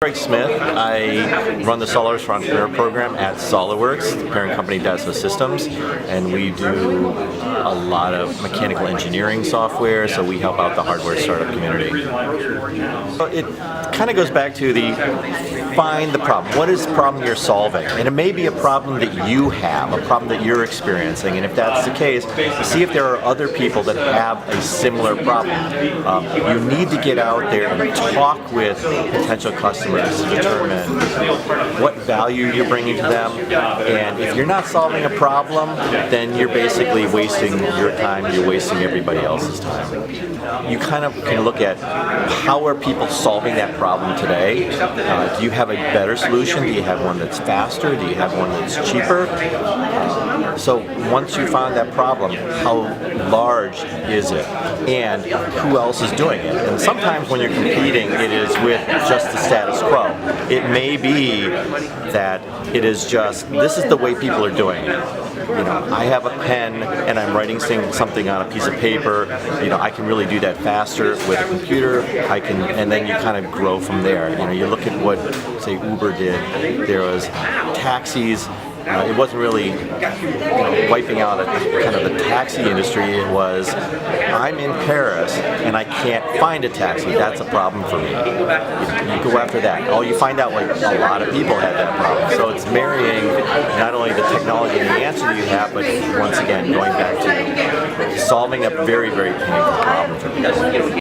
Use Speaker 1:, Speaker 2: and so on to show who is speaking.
Speaker 1: Craig Smith. I run the Solaris for Entrepreneur program at SolidWorks, the parent company Dassault Systems, and we do a lot of mechanical engineering software, so we help out the hardware startup community. It kind of goes back to find the problem. What is the problem you're solving? And it may be a problem that you have, a problem that you're experiencing, and if that's the case, see if there are other people that have a similar problem. You need to get out there and talk with potential customers to determine what value you're bringing to them, and if you're not solving a problem, then you're basically wasting your time, you're wasting everybody else's time. You kind of can look at how are people solving that problem today. Do you have a better solution? Do you have one that's faster? Do you have one that's cheaper? So once you find that problem, how large is it? And who else is doing it? And sometimes when you're competing, it is with just the status quo. It may be that it is just, this is the way people are doing it. You know, I have a pen and I'm writing something on a piece of paper. You know, I can really do that faster with a computer. And then you kind of grow from there. You know, you look at what, say, Uber did. There was taxis. It wasn't really wiping out kind of the taxi industry. It was, I'm in Paris and I can't find a taxi. That's a problem for me. You go after that. Oh, you find out like a lot of people had that problem. So it's marrying not only the technology and the answer you have, but once again going back to solving a very, very painful problem for people.